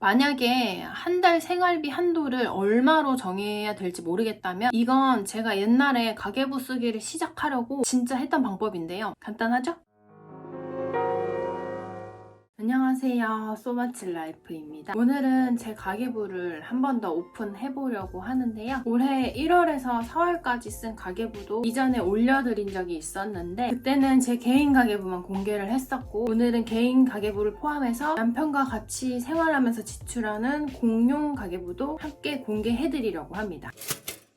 만약에 한 달 생활비 한도를 얼마로 정해야 될지 모르겠다면 이건 제가 옛날에 가계부 쓰기를 시작하려고 진짜 했던 방법인데요. 간단하죠? 안녕하세요. 소마칠라이프입니다. 오늘은 제 가계부를 한 번 더 오픈해보려고 하는데요. 올해 1월에서 4월까지 쓴 가계부도 이전에 올려드린 적이 있었는데 그때는 제 개인 가계부만 공개를 했었고 오늘은 개인 가계부를 포함해서 남편과 같이 생활하면서 지출하는 공용 가계부도 함께 공개해드리려고 합니다.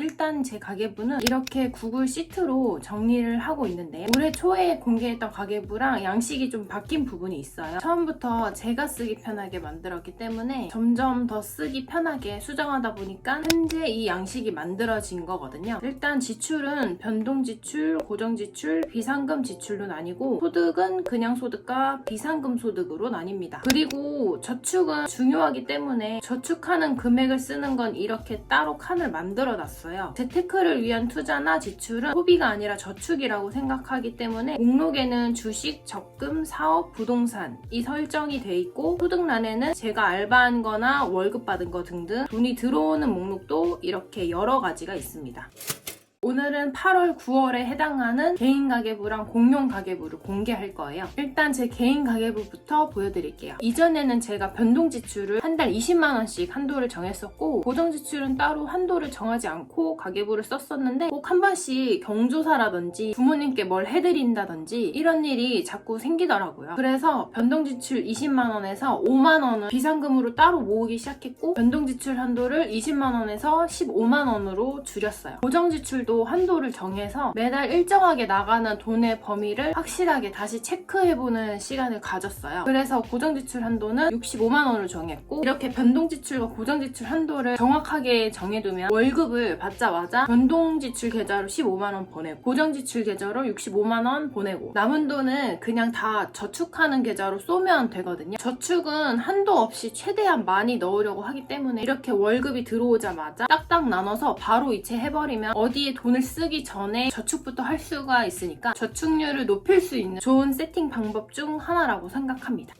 일단 제 가계부는 이렇게 구글 시트로 정리를 하고 있는데 올해 초에 공개했던 가계부랑 양식이 좀 바뀐 부분이 있어요. 처음부터 제가 쓰기 편하게 만들었기 때문에 점점 더 쓰기 편하게 수정하다 보니까 현재 이 양식이 만들어진 거거든요. 일단 지출은 변동지출, 고정지출, 비상금 지출로 나뉘고 소득은 그냥 소득과 비상금 소득으로 나뉩니다. 그리고 저축은 중요하기 때문에 저축하는 금액을 쓰는 건 이렇게 따로 칸을 만들어놨어요. 재테크를 위한 투자나 지출은 소비가 아니라 저축이라고 생각하기 때문에 목록에는 주식, 적금, 사업, 부동산 이 설정이 돼 있고 소득란에는 제가 알바한 거나 월급 받은 거 등등 돈이 들어오는 목록도 이렇게 여러 가지가 있습니다. 오늘은 8월, 9월에 해당하는 개인 가계부랑 공용 가계부를 공개할 거예요. 일단 제 개인 가계부부터 보여드릴게요. 이전에는 제가 변동지출을 한 달 20만원씩 한도를 정했었고 고정지출은 따로 한도를 정하지 않고 가계부를 썼었는데 꼭 한 번씩 경조사라든지 부모님께 뭘 해드린다든지 이런 일이 자꾸 생기더라고요. 그래서 변동지출 20만원에서 5만원을 비상금으로 따로 모으기 시작했고 변동지출 한도를 20만원에서 15만원으로 줄였어요. 고정지출도 한도를 정해서 매달 일정하게 나가는 돈의 범위를 확실하게 다시 체크해보는 시간을 가졌어요. 그래서 고정지출 한도는 65만원을 정했고 이렇게 변동지출과 고정지출 한도를 정확하게 정해두면 월급을 받자마자 변동지출 계좌로 15만원 보내고 고정지출 계좌로 65만원 보내고 남은 돈은 그냥 다 저축하는 계좌로 쏘면 되거든요. 저축은 한도 없이 최대한 많이 넣으려고 하기 때문에 이렇게 월급이 들어오자마자 딱딱 나눠서 바로 이체해버리면 어디에 돈을 쓰기 전에 저축부터 할 수가 있으니까 저축률을 높일 수 있는 좋은 세팅 방법 중 하나라고 생각합니다.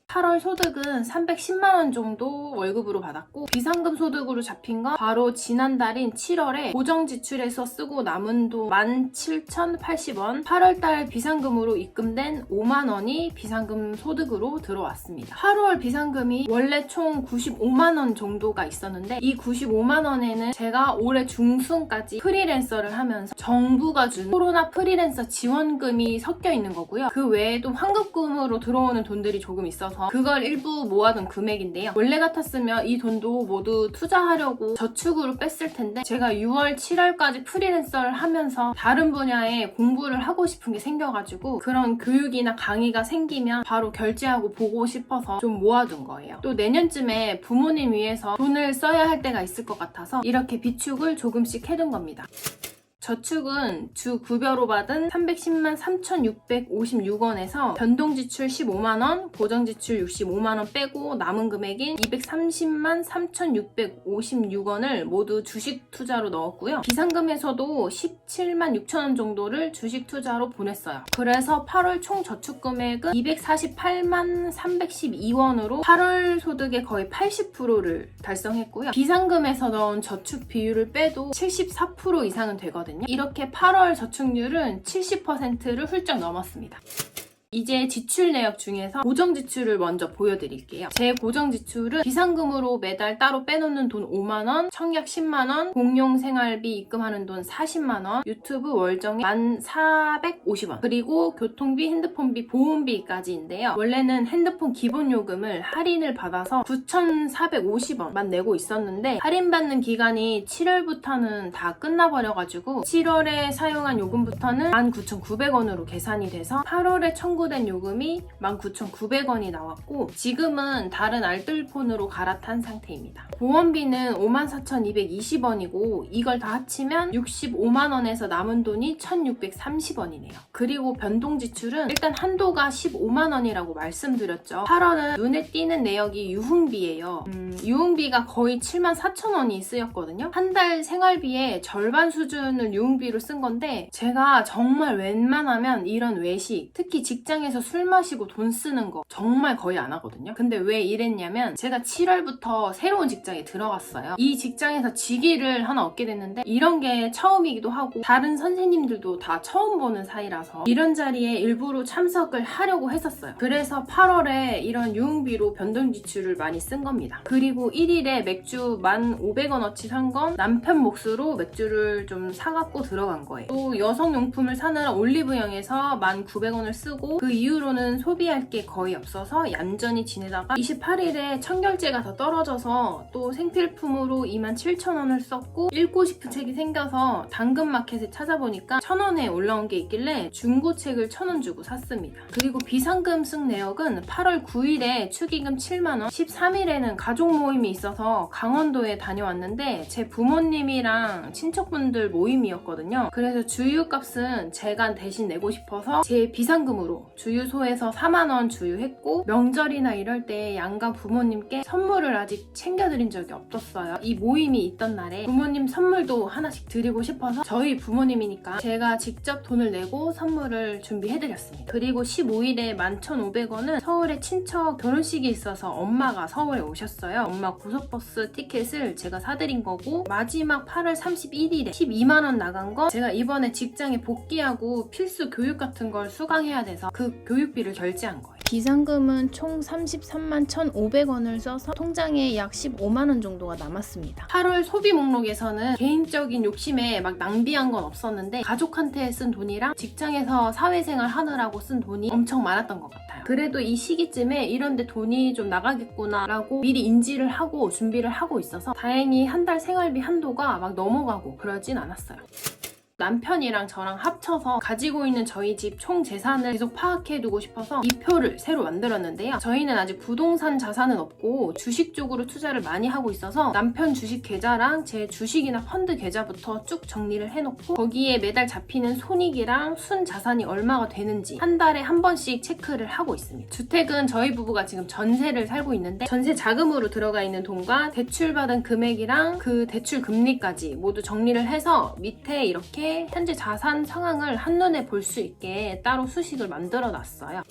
8월 소득은 310만원 정도 월급으로 받았고 비상금 소득으로 잡힌 건 바로 지난달인 7월에 고정지출에서 쓰고 남은 돈 17,080원 8월달 비상금으로 입금된 5만원이 비상금 소득으로 들어왔습니다. 8월 비상금이 원래 총 95만원 정도가 있었는데 이 95만원에는 제가 올해 중순까지 프리랜서를 하면서 정부가 준 코로나 프리랜서 지원금이 섞여 있는 거고요. 그 외에도 환급금으로 들어오는 돈들이 조금 있어서 그걸 일부 모아둔 금액인데요. 원래 같았으면 이 돈도 모두 투자하려고 저축으로 뺐을 텐데 제가 6월, 7월까지 프리랜서를 하면서 다른 분야에 공부를 하고 싶은 게 생겨가지고 그런 교육이나 강의가 생기면 바로 결제하고 보고 싶어서 좀 모아둔 거예요. 또 내년쯤에 부모님 위해서 돈을 써야 할 때가 있을 것 같아서 이렇게 비축을 조금씩 해둔 겁니다. 저축은 주 급여로 받은 310만 3,656원에서 변동지출 15만원, 고정지출 65만원 빼고 남은 금액인 230만 3,656원을 모두 주식 투자로 넣었고요. 비상금에서도 17만 6천원 정도를 주식 투자로 보냈어요. 그래서 8월 총 저축 금액은 248만 312원으로 8월 소득의 거의 80%를 달성했고요. 비상금에서 넣은 저축 비율을 빼도 74% 이상은 되거든요. 이렇게 8월 저축률은 70%를 훌쩍 넘었습니다. 이제 지출 내역 중에서 고정지출을 먼저 보여드릴게요. 제 고정지출은 비상금으로 매달 따로 빼놓는 돈 5만원, 청약 10만원, 공용생활비 입금하는 돈 40만원, 유튜브 월정액 1,450원, 그리고 교통비, 핸드폰비, 보험비까지인데요. 원래는 핸드폰 기본요금을 할인을 받아서 9,450원만 내고 있었는데 할인받는 기간이 7월부터는 다 끝나버려가지고 7월에 사용한 요금부터는 19,900원으로 계산이 돼서 8월에 청구된 요금이 19,900원이 나왔고 지금은 다른 알뜰폰으로 갈아탄 상태입니다. 보험비는 54,220원이고 이걸 다 합치면 65만원에서 남은 돈이 1,630원이네요. 그리고 변동지출은 일단 한도가 15만원이라고 말씀드렸죠. 8월은 눈에 띄는 내역이 유흥비예요. 유흥비가 거의 74,000원이 쓰였거든요. 한 달 생활비의 절반 수준을 유흥비로 쓴 건데 제가 정말 웬만하면 이런 외식, 특히 직장 직장에서 술 마시고 돈 쓰는 거 정말 거의 안 하거든요. 근데 왜 이랬냐면 제가 7월부터 새로운 직장에 들어갔어요. 이 직장에서 직위를 하나 얻게 됐는데 이런 게 처음이기도 하고 다른 선생님들도 다 처음 보는 사이라서 이런 자리에 일부러 참석을 하려고 했었어요. 그래서 8월에 이런 유흥비로 변동지출을 많이 쓴 겁니다. 그리고 1일에 맥주 1,500원어치 산 건 남편 몫으로 맥주를 좀 사갖고 들어간 거예요. 또 여성용품을 사느라 올리브영에서 1,900원을 쓰고 그 이후로는 소비할 게 거의 없어서 얌전히 지내다가 28일에 청결제가 더 떨어져서 또 생필품으로 27,000원을 썼고 읽고 싶은 책이 생겨서 당근마켓에 찾아보니까 1,000원에 올라온 게 있길래 중고책을 1,000원 주고 샀습니다. 그리고 비상금 쓴 내역은 8월 9일에 축의금 7만원, 13일에는 가족 모임이 있어서 강원도에 다녀왔는데 제 부모님이랑 친척분들 모임이었거든요. 그래서 주유값은 제가 대신 내고 싶어서 제 비상금으로 주유소에서 4만원 주유했고 명절이나 이럴 때 양가 부모님께 선물을 아직 챙겨드린 적이 없었어요. 이 모임이 있던 날에 부모님 선물도 하나씩 드리고 싶어서 저희 부모님이니까 제가 직접 돈을 내고 선물을 준비해드렸습니다. 그리고 15일에 11,500원은 서울에 친척 결혼식이 있어서 엄마가 서울에 오셨어요. 엄마 고속버스 티켓을 제가 사드린 거고 마지막 8월 31일에 12만원 나간 거 제가 이번에 직장에 복귀하고 필수 교육 같은 걸 수강해야 돼서 그 교육비를 결제한 거예요. 비상금은 총 33만 1,500원을 써서 통장에 약 15만원 정도가 남았습니다. 8월 소비 목록에서는 개인적인 욕심에 막 낭비한 건 없었는데 가족한테 쓴 돈이랑 직장에서 사회생활 하느라고 쓴 돈이 엄청 많았던 것 같아요. 그래도 이 시기쯤에 이런데 돈이 좀 나가겠구나 라고 미리 인지를 하고 준비를 하고 있어서 다행히 한 달 생활비 한도가 막 넘어가고 그러진 않았어요. 남편이랑 저랑 합쳐서 가지고 있는 저희 집 총 재산을 계속 파악해두고 싶어서 이 표를 새로 만들었는데요. 저희는 아직 부동산 자산은 없고 주식 쪽으로 투자를 많이 하고 있어서 남편 주식 계좌랑 제 주식이나 펀드 계좌부터 쭉 정리를 해놓고 거기에 매달 잡히는 손익이랑 순 자산이 얼마가 되는지 한 달에 한 번씩 체크를 하고 있습니다. 주택은 저희 부부가 지금 전세를 살고 있는데 전세 자금으로 들어가 있는 돈과 대출받은 금액이랑 그 대출 금리까지 모두 정리를 해서 밑에 이렇게 현재 자산 상황을 한눈에 볼 수 있게 따로 수식을 만들어 놨어요.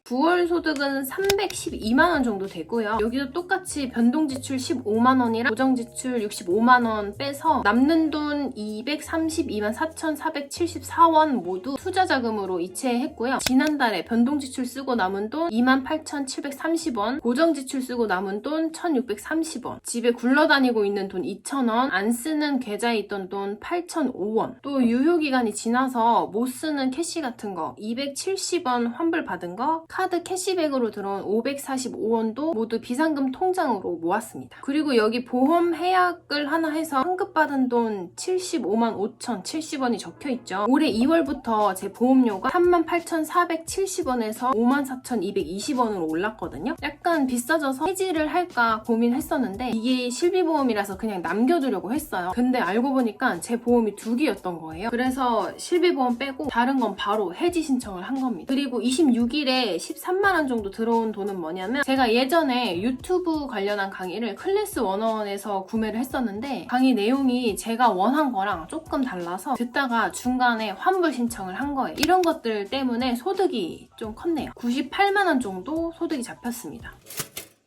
9월 소득은 312만원 정도 되고요. 여기도 똑같이 변동지출 15만원이랑 고정지출 65만원 빼서 남는 돈 232만 4,474원 모두 투자자금으로 이체했고요. 지난달에 변동지출 쓰고 남은 돈 28,730원, 고정지출 쓰고 남은 돈 1,630원, 집에 굴러다니고 있는 돈 2,000원, 안 쓰는 계좌에 있던 돈 8,005원, 또 유효기간이 지나서 못 쓰는 캐시 같은 거 270원 환불받은 거, 카드 캐시백으로 들어온 545원도 모두 비상금 통장으로 모았습니다. 그리고 여기 보험 해약을 하나 해서 환급받은 돈 75만 5,070원이 적혀있죠. 올해 2월부터 제 보험료가 38,470원에서 54,220원으로 올랐거든요. 약간 비싸져서 해지를 할까 고민했었는데 이게 실비보험이라서 그냥 남겨두려고 했어요. 근데 알고 보니까 제 보험이 2개였던 거예요. 그래서 실비보험 빼고 다른 건 바로 해지 신청을 한 겁니다. 그리고 26일에 13만원 정도 들어온 돈은 뭐냐면 제가 예전에 유튜브 관련한 강의를 클래스 101에서 구매를 했었는데 강의 내용이 제가 원한 거랑 조금 달라서 듣다가 중간에 환불 신청을 한 거예요. 이런 것들 때문에 소득이 좀 컸네요. 98만원 정도 소득이 잡혔습니다.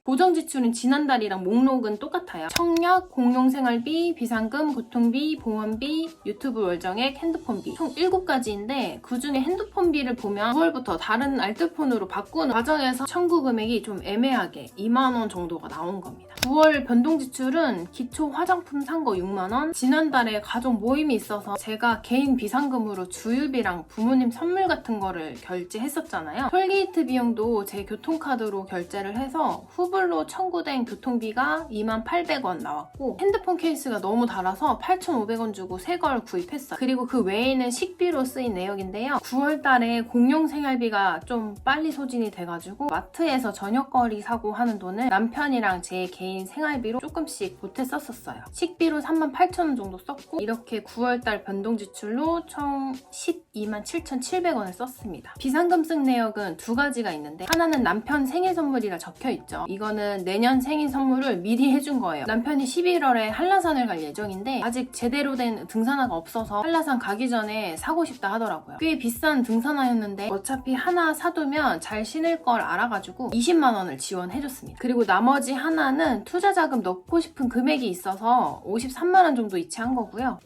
고정지출은 지난달이랑 목록은 똑같아요. 청약, 공용생활비, 비상금, 교통비, 보험비, 유튜브 월정액, 핸드폰비 총 7가지인데 그중에 핸드폰비를 보면 9월부터 다른 알뜰폰으로 바꾸는 과정에서 청구 금액이 좀 애매하게 2만원 정도가 나온 겁니다. 9월 변동지출은 기초 화장품 산 거 6만원, 지난달에 가족 모임이 있어서 제가 개인 비상금으로 주유비랑 부모님 선물 같은 거를 결제했었잖아요. 톨게이트 비용도 제 교통카드로 결제를 해서 후불로 청구된 교통비가 28,000원 나왔고 핸드폰 케이스가 너무 달아서 8,500원 주고 새 걸 구입했어요. 그리고 그 외에는 식비로 쓰인 내역인데요. 9월달에 공용생활비가 좀 빨리 소진이 돼가지고 마트에서 저녁거리 사고 하는 돈을 남편이랑 제 개인 생활비로 조금씩 보태 썼었어요. 식비로 38,000원 정도 썼고 이렇게 9월달 변동지출로 총 127,700원을 썼습니다. 비상금 쓴 내역은 2가지가 있는데 하나는 남편 생일 선물이라 적혀있죠. 이거는 내년 생일 선물을 미리 해준 거예요. 남편이 11월에 한라산을 갈 예정인데 아직 제대로 된 등산화가 없어서 한라산 가기 전에 사고 싶다 하더라고요. 꽤 비싼 등산화였는데 어차피 하나 사두면 잘 신을 걸 알아가지고 20만 원을 지원해줬습니다. 그리고 나머지 하나는 투자 자금 넣고 싶은 금액이 있어서 53만 원 정도 이체한 거고요.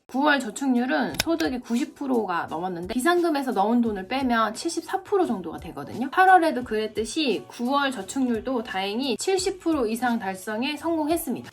9월 저축률은 소득의 90%가 넘었는데 비상금에서 넣은 돈을 빼면 74% 정도가 되거든요. 8월에도 그랬듯이 9월 저축률도 다행히 70% 이상 달성에 성공했습니다.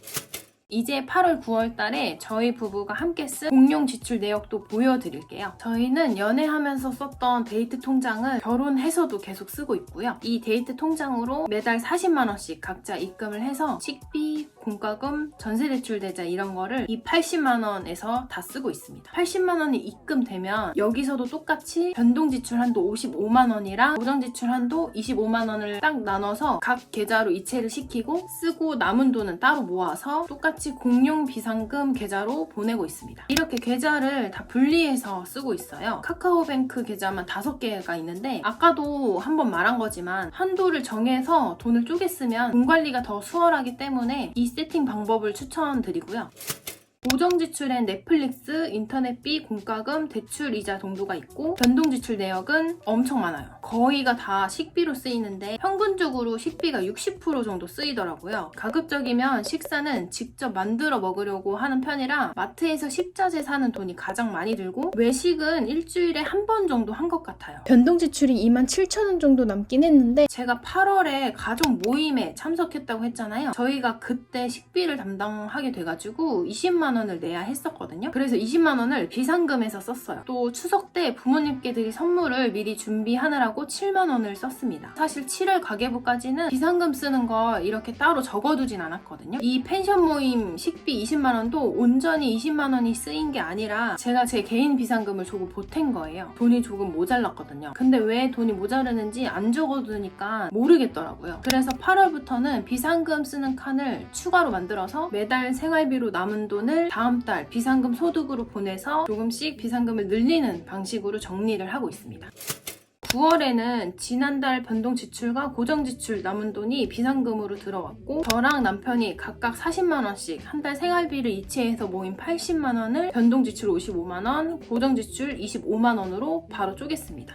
이제 8월, 9월 달에 저희 부부가 함께 쓴 공용 지출 내역도 보여드릴게요. 저희는 연애하면서 썼던 데이트 통장을 결혼해서도 계속 쓰고 있고요. 이 데이트 통장으로 매달 40만 원씩 각자 입금을 해서 식비, 공과금, 전세대출 대자 이런 거를 이 80만 원에서 다 쓰고 있습니다. 80만 원이 입금되면 여기서도 똑같이 변동지출 한도 55만 원이랑 고정지출 한도 25만 원을 딱 나눠서 각 계좌로 이체를 시키고 쓰고 남은 돈은 따로 모아서 똑같이 공용 비상금 계좌로 보내고 있습니다. 이렇게 계좌를 다 분리해서 쓰고 있어요. 카카오뱅크 계좌만 5개가 있는데 아까도 한번 말한 거지만 한도를 정해서 돈을 쪼개 쓰면 돈 관리가 더 수월하기 때문에 이 세팅 방법을 추천드리고요. 고정지출엔 넷플릭스, 인터넷비, 공과금, 대출이자 정도가 있고 변동지출 내역은 엄청 많아요. 거의가 다 식비로 쓰이는데 평균적으로 식비가 60% 정도 쓰이더라고요. 가급적이면 식사는 직접 만들어 먹으려고 하는 편이라 마트에서 식자재 사는 돈이 가장 많이 들고 외식은 일주일에 한 번 정도 한 것 같아요. 변동지출이 27,000원 정도 남긴 했는데 제가 8월에 가족 모임에 참석했다고 했잖아요. 저희가 그때 식비를 담당하게 돼가지고 20만 원을 내야 했었거든요. 그래서 20만 원을 비상금에서 썼어요. 또 추석 때 부모님께 드릴 선물을 미리 준비하느라고 7만 원을 썼습니다. 사실 7월 가계부까지는 비상금 쓰는 거 이렇게 따로 적어두진 않았거든요. 이 펜션 모임 식비 20만 원도 온전히 20만 원이 쓰인 게 아니라 제가 제 개인 비상금을 조금 보탠 거예요. 돈이 조금 모자랐거든요. 근데 왜 돈이 모자르는지 안 적어두니까 모르겠더라고요. 그래서 8월부터는 비상금 쓰는 칸을 추가로 만들어서 매달 생활비로 남은 돈을 다음 달 비상금 소득으로 보내서 조금씩 비상금을 늘리는 방식으로 정리를 하고 있습니다. 9월에는 지난달 변동 지출과 고정 지출 남은 돈이 비상금으로 들어왔고 저랑 남편이 각각 40만 원씩 한 달 생활비를 이체해서 모인 80만 원을 변동 지출 55만 원, 고정 지출 25만 원으로 바로 쪼갰습니다.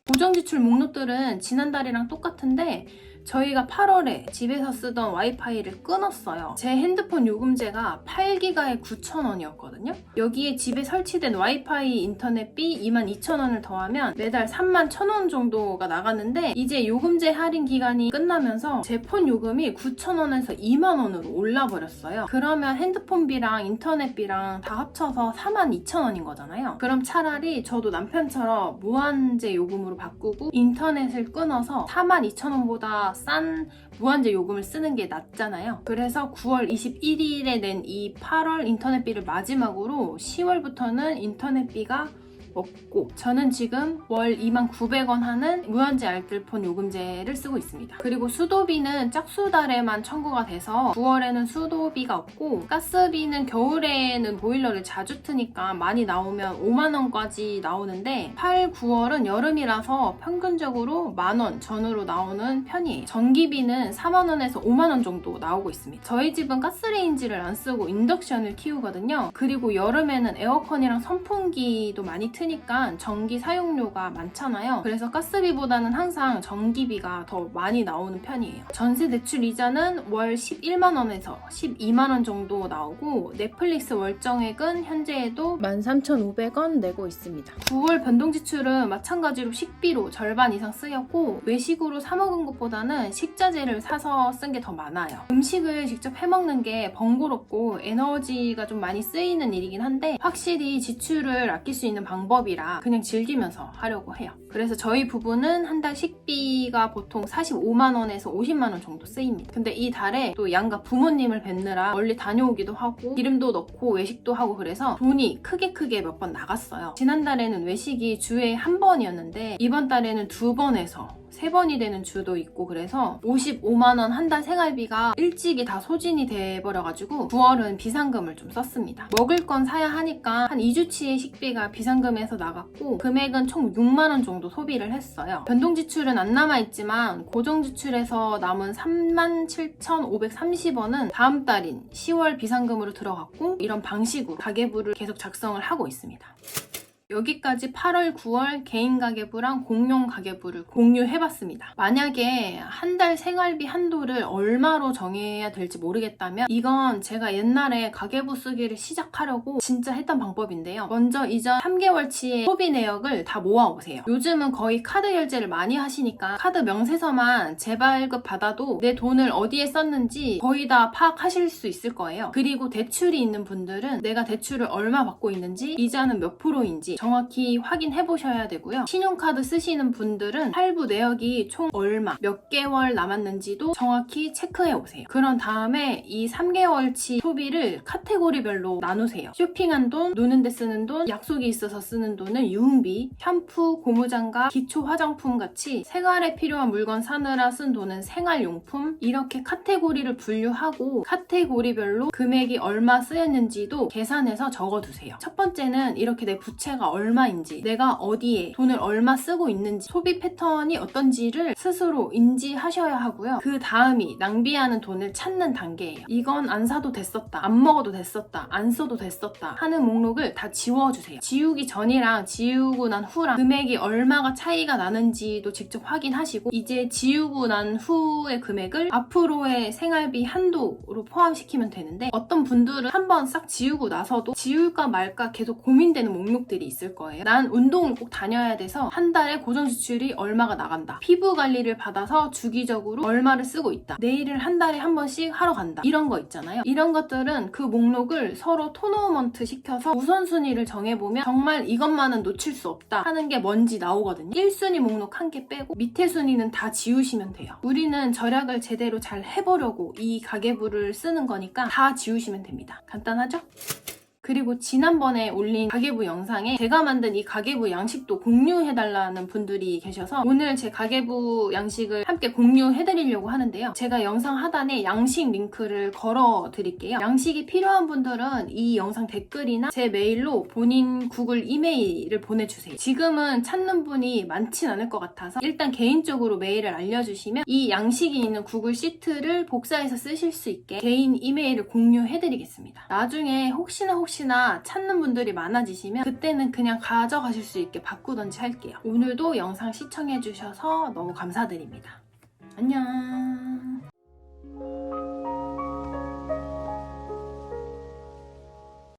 고정 지출 목록들은 지난달이랑 똑같은데 저희가 8월에 집에서 쓰던 와이파이를 끊었어요. 제 핸드폰 요금제가 8기가에 9,000원이었거든요. 여기에 집에 설치된 와이파이 인터넷비 22,000원을 더하면 매달 31,000원 정도가 나갔는데 이제 요금제 할인 기간이 끝나면서 제 폰 요금이 9,000원에서 2만원으로 올라버렸어요. 그러면 핸드폰비랑 인터넷비랑 다 합쳐서 42,000원인 거잖아요. 그럼 차라리 저도 남편처럼 무한제 요금으로 바꾸고 인터넷을 끊어서 42,000원보다 싼 무한제 요금을 쓰는 게 낫잖아요. 그래서 9월 21일에 낸 이 8월 인터넷비를 마지막으로 10월부터는 인터넷비가 없고 저는 지금 월 29,900원 하는 무한제 알뜰폰 요금제를 쓰고 있습니다. 그리고 수도비는 짝수달에만 청구가 돼서 9월에는 수도비가 없고 가스비는 겨울에는 보일러를 자주 트니까 많이 나오면 5만원까지 나오는데 8, 9월은 여름이라서 평균적으로 만원 전후로 나오는 편이에요. 전기비는 4만원에서 5만원 정도 나오고 있습니다. 저희 집은 가스레인지를 안 쓰고 인덕션을 키우거든요. 그리고 여름에는 에어컨이랑 선풍기도 많이 트니까 전기 사용료가 많잖아요. 그래서 가스비보다는 항상 전기비가 더 많이 나오는 편이에요. 전세 대출 이자는 월 11만원에서 12만원 정도 나오고 넷플릭스 월정액은 현재에도 13,500원 내고 있습니다. 9월 변동지출은 마찬가지로 식비로 절반 이상 쓰였고 외식으로 사 먹은 것보다는 식자재를 사서 쓴 게 더 많아요. 음식을 직접 해먹는 게 번거롭고 에너지가 좀 많이 쓰이는 일이긴 한데 확실히 지출을 아낄 수 있는 방법이라 그냥 즐기면서 하려고 해요. 그래서 저희 부부는 한 달 식비가 보통 45만원에서 50만원 정도 쓰입니다. 근데 이 달에 또 양가 부모님을 뵙느라 멀리 다녀오기도 하고 기름도 넣고 외식도 하고 그래서 돈이 크게 몇 번 나갔어요. 지난달에는 외식이 주에 한 번이었는데 이번 달에는 2번에서 3번이 되는 주도 있고 그래서 55만원 한 달 생활비가 일찍이 다 소진이 돼버려가지고 9월은 비상금을 좀 썼습니다. 먹을 건 사야 하니까 한 2주치의 식비가 비상금에서 나갔고 금액은 총 6만원 정도 소비를 했어요. 변동 지출은 안 남아있지만 고정 지출에서 남은 37,530원은 다음 달인 10월 비상금으로 들어갔고 이런 방식으로 가계부를 계속 작성을 하고 있습니다. 여기까지 8월, 9월 개인 가계부랑 공용 가계부를 공유해봤습니다. 만약에 한 달 생활비 한도를 얼마로 정해야 될지 모르겠다면 이건 제가 옛날에 가계부 쓰기를 시작하려고 진짜 했던 방법인데요. 먼저 이전 3개월치의 소비 내역을 다 모아오세요. 요즘은 거의 카드 결제를 많이 하시니까 카드 명세서만 재발급 받아도 내 돈을 어디에 썼는지 거의 다 파악하실 수 있을 거예요. 그리고 대출이 있는 분들은 내가 대출을 얼마 받고 있는지 이자는 몇 프로인지 정확히 확인해 보셔야 되고요. 신용카드 쓰시는 분들은 할부 내역이 총 얼마, 몇 개월 남았는지도 정확히 체크해 오세요. 그런 다음에 이 3개월치 소비를 카테고리별로 나누세요. 쇼핑한 돈, 노는 데 쓰는 돈, 약속이 있어서 쓰는 돈은 유흥비, 샴푸, 고무장갑, 기초 화장품 같이 생활에 필요한 물건 사느라 쓴 돈은 생활용품, 이렇게 카테고리를 분류하고 카테고리별로 금액이 얼마 쓰였는지도 계산해서 적어두세요. 첫 번째는 이렇게 내 부채가 얼마인지, 내가 어디에 돈을 얼마 쓰고 있는지, 소비 패턴이 어떤지를 스스로 인지하셔야 하고요. 그 다음이 낭비하는 돈을 찾는 단계예요. 이건 안 사도 됐었다, 안 먹어도 됐었다, 안 써도 됐었다 하는 목록을 다 지워주세요. 지우기 전이랑 지우고 난 후랑 금액이 얼마가 차이가 나는지도 직접 확인하시고 이제 지우고 난 후의 금액을 앞으로의 생활비 한도로 포함시키면 되는데 어떤 분들은 한번 싹 지우고 나서도 지울까 말까 계속 고민되는 목록들이 있을 거예요. 난 운동을 꼭 다녀야 돼서 한 달에 고정 지출이 얼마가 나간다. 피부 관리를 받아서 주기적으로 얼마를 쓰고 있다. 네일을 한 달에 한 번씩 하러 간다. 이런 거 있잖아요. 이런 것들은 그 목록을 서로 토너먼트 시켜서 우선순위를 정해보면 정말 이것만은 놓칠 수 없다 하는 게 뭔지 나오거든요. 1순위 목록 한 개 빼고 밑에 순위는 다 지우시면 돼요. 우리는 절약을 제대로 잘 해보려고 이 가계부를 쓰는 거니까 다 지우시면 됩니다. 간단하죠? 그리고 지난번에 올린 가계부 영상에 제가 만든 이 가계부 양식도 공유해달라는 분들이 계셔서 오늘 제 가계부 양식을 함께 공유해드리려고 하는데요. 제가 영상 하단에 양식 링크를 걸어 드릴게요. 양식이 필요한 분들은 이 영상 댓글이나 제 메일로 본인 구글 이메일을 보내주세요. 지금은 찾는 분이 많진 않을 것 같아서 일단 개인적으로 메일을 알려주시면 이 양식이 있는 구글 시트를 복사해서 쓰실 수 있게 개인 이메일을 공유해드리겠습니다. 나중에 혹시나 찾는 분들이 많아지시면 그때는 그냥 가져가실 수 있게 바꾸던지 할게요. 오늘도 영상 시청해주셔서 너무 감사드립니다. 안녕.